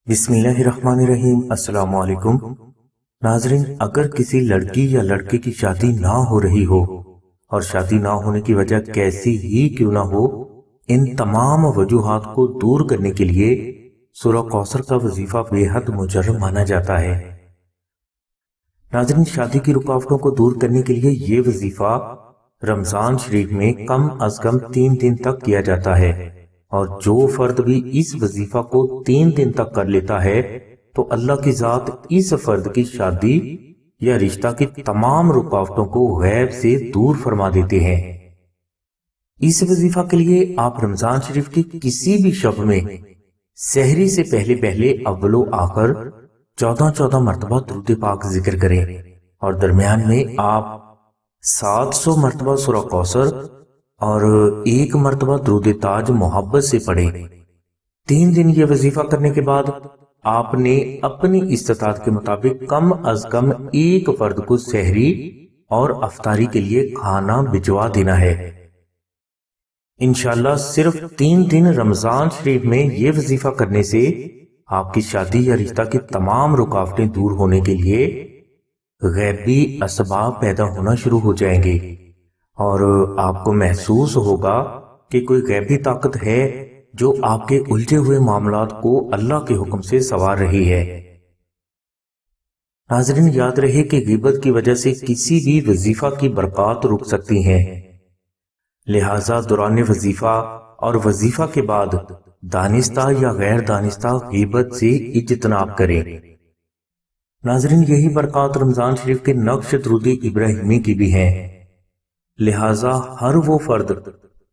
بسم اللہ الرحمن الرحیم۔ السلام علیکم ناظرین، اگر کسی لڑکی یا لڑکے کی شادی نہ ہو رہی ہو اور شادی نہ ہونے کی وجہ کیسی ہی کیوں نہ ہو، ان تمام وجوہات کو دور کرنے کے لیے سورہ کوثر کا وظیفہ بے حد مجرب مانا جاتا ہے۔ ناظرین، شادی کی رکاوٹوں کو دور کرنے کے لیے یہ وظیفہ رمضان شریف میں کم از کم 3 دن تک کیا جاتا ہے، اور جو فرد بھی اس وظیفہ کو 3 دن تک کر لیتا ہے تو اللہ کی ذات اس فرد کی شادی یا رشتہ کی تمام رکاوٹوں کو غیب سے دور فرما دیتے ہیں۔ اس وظیفہ کے لیے آپ رمضان شریف کی کسی بھی شب میں سحری سے پہلے اول و آخر 14 مرتبہ درود پاک ذکر کریں، اور درمیان میں آپ 700 مرتبہ سورہ کوثر اور 1 مرتبہ درود تاج محبت سے پڑھیں۔ 3 دن یہ وظیفہ کرنے کے بعد آپ نے اپنی استطاعت کے مطابق کم از کم ایک فرد کو سحری اور افطاری کے لیے کھانا بھجوا دینا ہے۔ انشاءاللہ صرف 3 دن رمضان شریف میں یہ وظیفہ کرنے سے آپ کی شادی یا رشتہ کی تمام رکاوٹیں دور ہونے کے لیے غیبی اسباب پیدا ہونا شروع ہو جائیں گے، اور آپ کو محسوس ہوگا کہ کوئی غیبی طاقت ہے جو آپ کے الجھے ہوئے معاملات کو اللہ کے حکم سے سنوار رہی ہے۔ ناظرین، یاد رہے کہ غیبت کی وجہ سے کسی بھی وظیفہ کی برکات رک سکتی ہیں، لہٰذا دوران وظیفہ اور وظیفہ کے بعد دانستہ یا غیر دانستہ غیبت سے اجتناب کریں۔ ناظرین، یہی برکات رمضان شریف کے نقش درود ابراہیمی کی بھی ہیں، لہٰذا ہر وہ فرد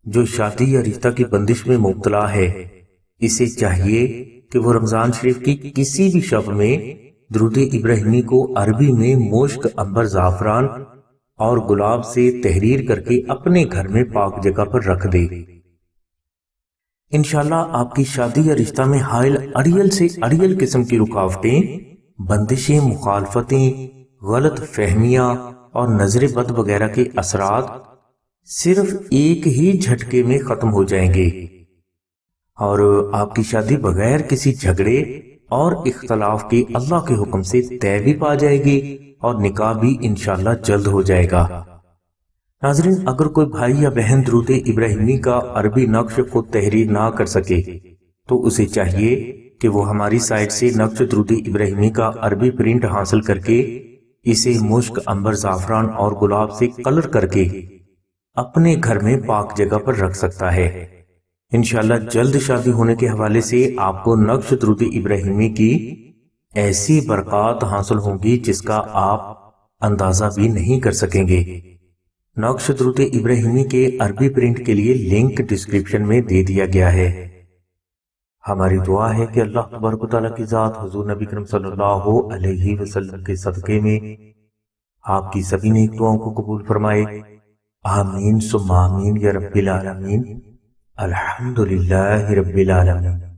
جو شادی یا رشتہ کی بندش میں مبتلا ہے، اسے چاہیے کہ وہ رمضان شریف کی کسی بھی شب میں درود ابراہیمی کو عربی میں مشک، عنبر، زعفران اور گلاب سے تحریر کر کے اپنے گھر میں پاک جگہ پر رکھ دے۔ انشاءاللہ آپ کی شادی یا رشتہ میں حائل اڑیل سے اڑیل قسم کی رکاوٹیں، بندشیں، مخالفتیں، غلط فہمیاں اور نظر بد وغیرہ کے اثرات صرف ایک ہی جھٹکے میں ختم ہو جائیں گے، اور آپ کی شادی بغیر کسی جھگڑے اور اختلاف کے اللہ کے حکم سے طے بھی پا جائے گی، اور نکاح بھی انشاءاللہ جلد ہو جائے گا۔ ناظرین، اگر کوئی بھائی یا بہن درود ابراہیمی کا عربی نقش خود تحریر نہ کر سکے تو اسے چاہیے کہ وہ ہماری سائٹ سے نقش درود ابراہیمی کا عربی پرنٹ حاصل کر کے اسے مشک، عنبر، زعفران اور گلاب سے کلر کر کے اپنے گھر میں پاک جگہ پر رکھ سکتا ہے۔ انشاءاللہ جلد شادی ہونے کے حوالے سے آپ کو نقش درود ابراہیمی کی ایسی برکات حاصل ہوں گی جس کا آپ اندازہ بھی نہیں کر سکیں گے۔ نقش درود ابراہیمی کے عربی پرنٹ کے لیے لنک ڈسکرپشن میں دے دیا گیا ہے۔ ہماری دعا ہے کہ اللہ تبارک و تعالیٰ کی ذات حضور نبی کریم صلی اللہ علیہ وسلم کے صدقے میں آپ کی سبھی نیک دعاؤں کو قبول فرمائے۔ آمین ثم آمین یا رب العالمین۔ الحمدللہ رب العالمین۔